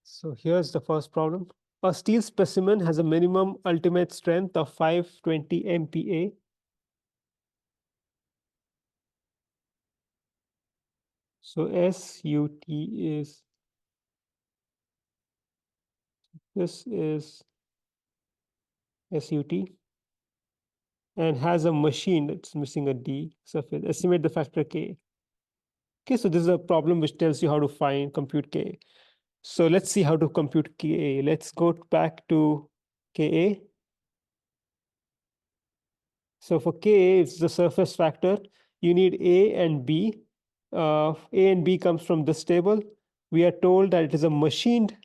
So here's the first problem. A steel specimen has a minimum ultimate strength of 520 MPa. So SUT is, this is SUT, and has a machine that's missing a D surface. Estimate the factor K. Okay, so this is a problem which tells you how to compute K. So let's see how to compute Ka. Let's go back to Ka. So for Ka, it's the surface factor. You need A and B. A and B comes from this table. We are told that it is a machined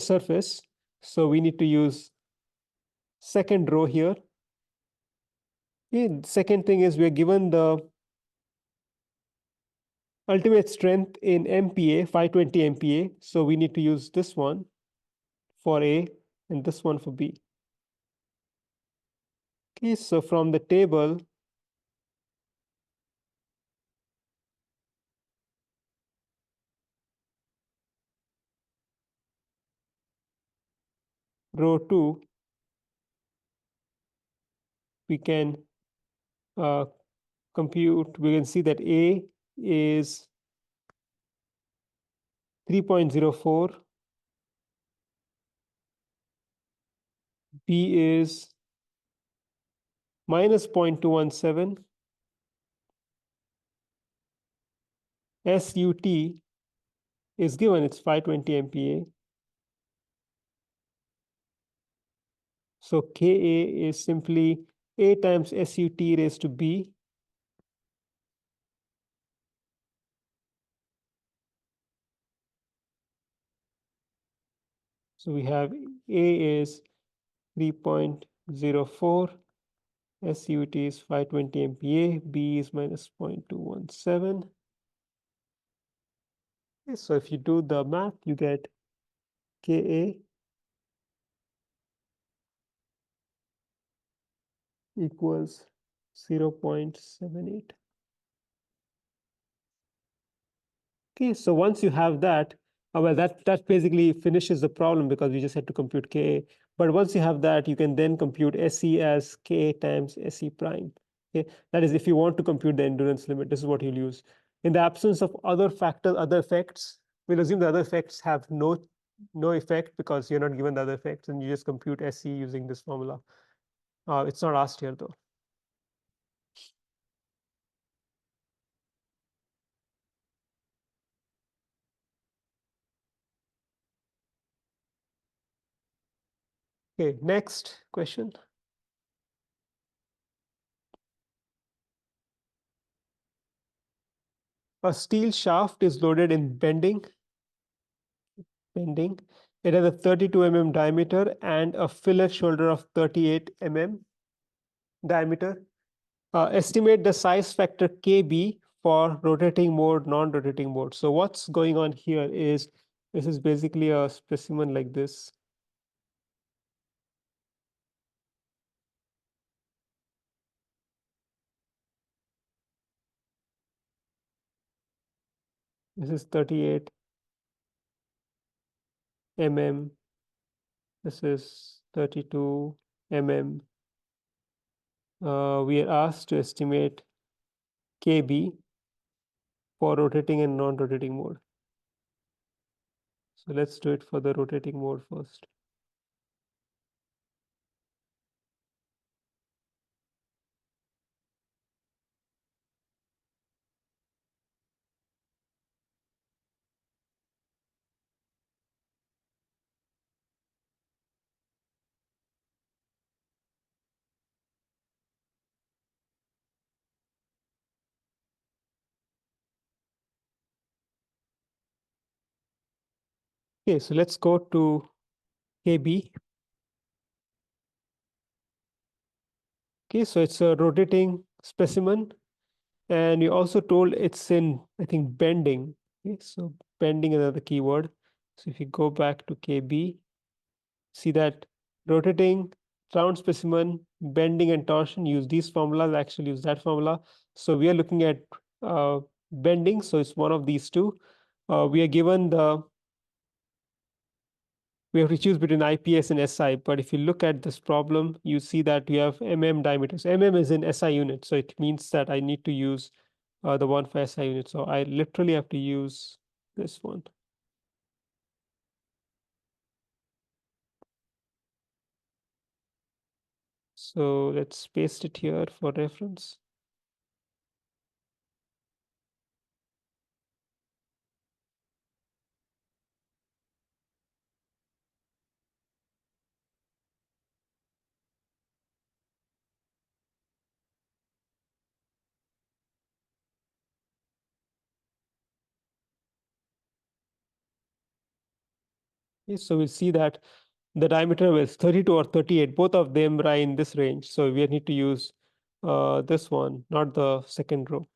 surface. So we need to use second row here. Okay, second thing is we are given the ultimate strength in MPa, 520 MPa. So we need to use this one for A and this one for B. Okay, so from the table, row 2, we can compute, we can see that A is 3.04, B is minus 0.217, SUT is given, it's 520 MPa. So Ka is simply A times SUT raised to B. So we have A is 3.04, SUT is 520 MPa, B is minus 0.217. Okay, so if you do the math, you get Ka equals 0.78. Okay, so once you have that, well, that basically finishes the problem because we just had to compute Ka. But once you have that, you can then compute Se as Ka times Se prime. Okay, that is, if you want to compute the endurance limit, this is what you'll use. In the absence of other factors, other effects, we'll assume the other effects have no effect because you're not given the other effects, and you just compute Se using this formula. It's not asked here though. Okay, next question. A steel shaft is loaded in bending. It has a 32 mm diameter and a fillet shoulder of 38 mm diameter. Estimate the size factor Kb for rotating mode, non-rotating mode. So what's going on here is, this is basically a specimen like this. This is 38 mm. This is 32 mm. We are asked to estimate Kb for rotating and non-rotating mode. So let's do it for the rotating mode first. Okay, so let's go to Kb. Okay, so it's a rotating specimen, and you also told it's in, I think, bending. Okay, so bending is another keyword. So if you go back to Kb, see that rotating, round specimen, bending and torsion, use these formulas, actually use that formula. So we are looking at bending, so it's one of these two. we are given we have to choose between IPS and SI. But if you look at this problem, you see that you have diameters. Is in SI unit, so it means that I need to use the one for SI unit. So I literally have to use this one. So let's paste it here for reference. Okay, so we'll see that the diameter is 32 or 38. Both of them are in this range. So we need to use this one, not the second row.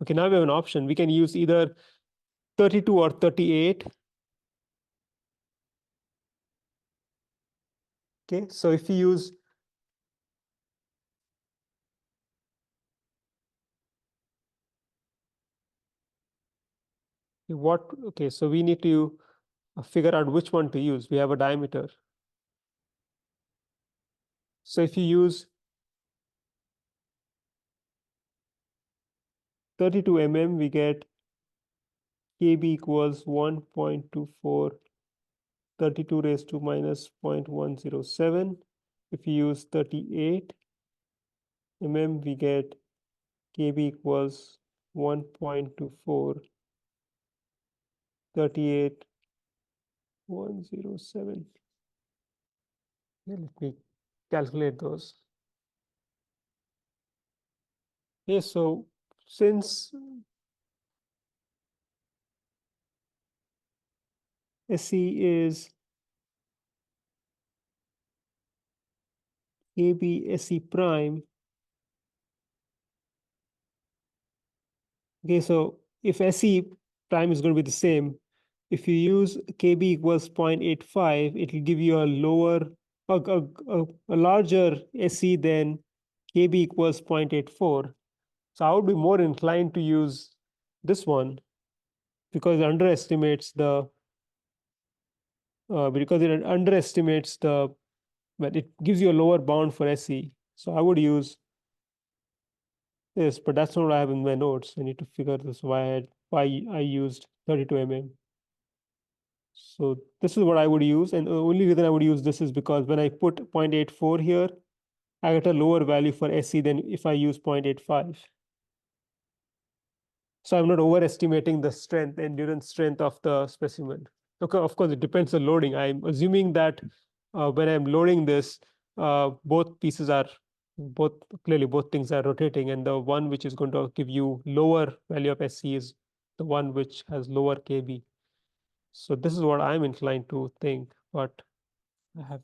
Okay, now we have an option. We can use either 32 or 38. Okay, so if you use okay, so we need to figure out which one to use. We have a diameter. So if you use 32 we get kb equals 1.24 32 raised to minus 0.107. If you use 38 we get kb equals 1.24 38.107. Yeah, let me calculate those. Okay, so since SE is KB SE prime. Okay, so if SE prime is going to be the same, if you use KB equals 0.85, it will give you a larger SE than KB equals 0.84. So I would be more inclined to use this one because it underestimates but it gives you a lower bound for SE. So I would use this, but that's not what I have in my notes. I need to figure this why I used 32 So this is what I would use, and the only reason I would use this is because when I put 0.84 here, I get a lower value for SE than if I use 0.85. So I'm not overestimating the endurance strength of the specimen. Okay, of course, it depends on loading. I'm assuming that when I'm loading this, both pieces are both things are rotating, and the one which is going to give you lower value of SC is the one which has lower KB. So this is what I'm inclined to think, but I have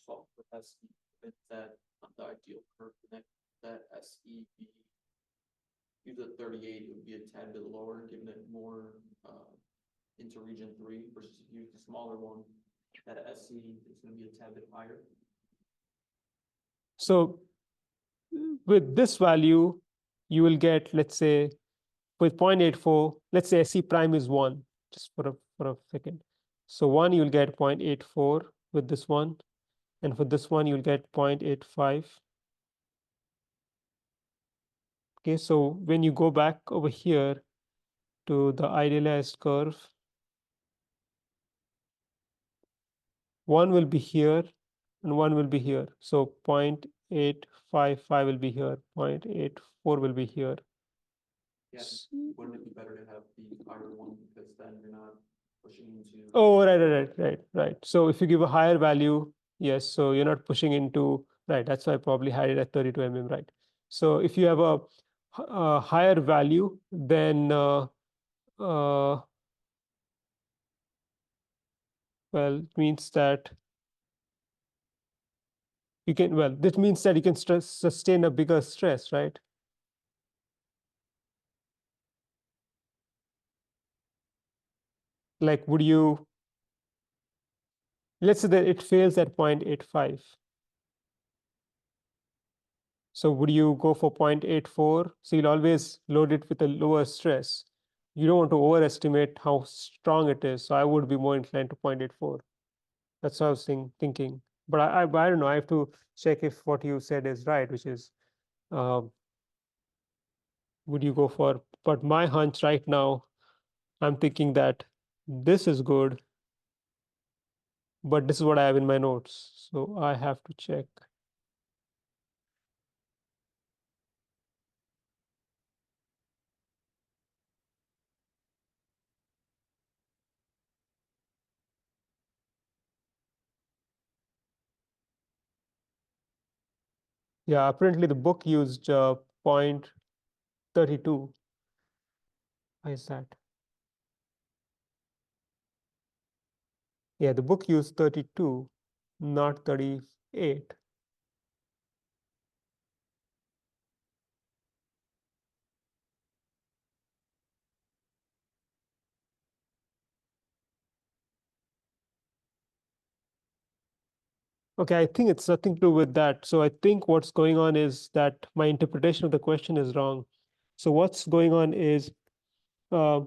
solve for SE with that on the ideal curve that SE be use a 38, it would be a tad bit lower, giving it more into region 3 versus if you use the smaller one, that SE is going to be a tad bit higher. So with this value, you will get, let's say, with 0.84, let's say SE prime is 1, just for a second. So 1, you'll get 0.84 with this one. And for this one, you'll get 0.85. Okay, so when you go back over here to the idealized curve, 1 will be here and 1 will be here. So 0.855 will be here, 0.84 will be here. Yes. Wouldn't it be better to have the higher one because then you're not pushing into Oh, right. So if you give a higher value, yes, so you're not pushing into, right, that's why I probably had it at 32 right? So if you have a higher value, then well, it means that this means that you can sustain a bigger stress, right? Like, let's say that it fails at 0.85. So would you go for 0.84? So you'll always load it with a lower stress. you don't want to overestimate how strong it is. So I would be more inclined to 0.84. That's what I was thinking. But I don't know. I have to check if what you said is right, which is, uh, would you go for? But my hunch right now, I'm thinking that this is good, but this is what I have in my notes. So I have to check. Yeah, apparently the book used 0.32. Why is that? Yeah, the book used 32, not 38. Okay, I think it's nothing to do with that. So I think what's going on is that my interpretation of the question is wrong. So what's going on is, uh,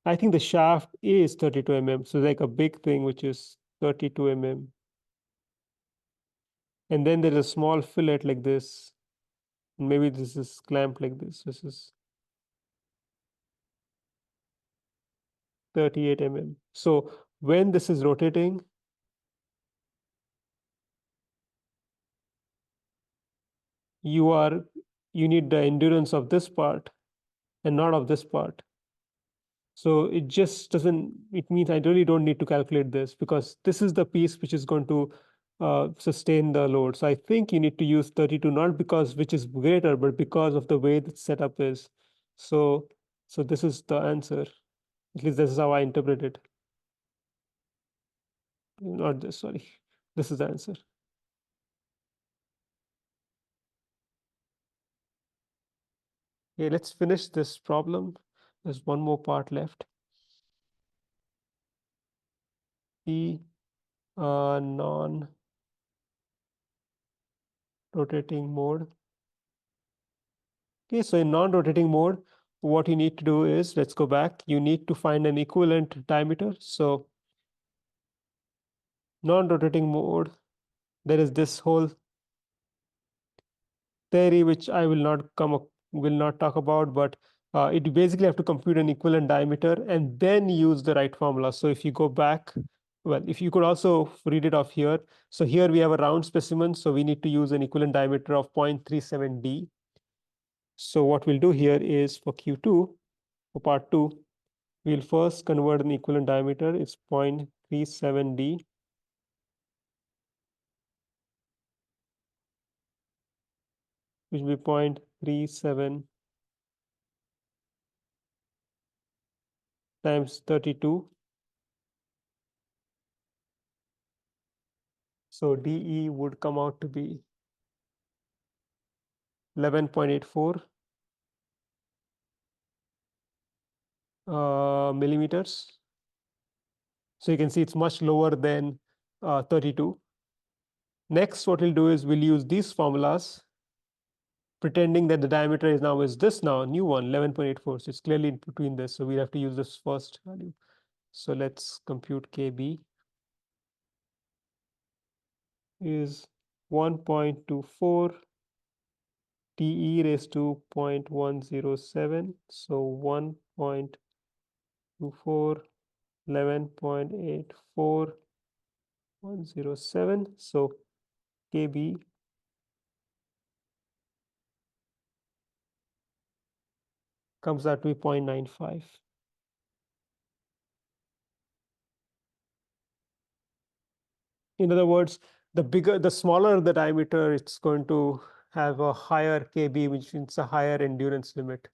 I think the shaft is 32 mm. So like a big thing, which is 32 mm. And then there's a small fillet like this. Maybe this is clamped like this. This is 38 mm. So when this is rotating, you are you need the endurance of this part and not of this part. So it just doesn't, it means I really don't need to calculate this because this is the piece which is going to sustain the load. So I think you need to use 32, not because which is greater, but because of the way the setup is. So, so this is the answer. At least this is how I interpret it. Not this, sorry. This is the answer. Okay, let's finish this problem. There's one more part left. The non-rotating mode. Okay, so in non-rotating mode, what you need to do is, let's go back, you need to find an equivalent diameter. So non-rotating mode, there is this whole theory which I will not talk about, but it basically have to compute an equivalent diameter and then use the right formula. So if you go back, well, if you could also read it off here. So here we have a round specimen, so we need to use an equivalent diameter of 0.37d. So what we'll do here is for Q2, for part 2, we'll first convert an equivalent diameter. It's 0.37d. Which will be 0.37 times 32. So DE would come out to be 11.84 millimeters. So you can see it's much lower than 32. Next, what we'll do is we'll use these formulas, pretending that the diameter is this now, a new one, 11.84. So it's clearly in between this. So we have to use this first value. So let's compute KB is 1.24 TE raised to 0.107. So 1.24, 11.84, 107. So KB comes out to be 0.95. In other words, the smaller the diameter, it's going to have a higher KB, which means a higher endurance limit.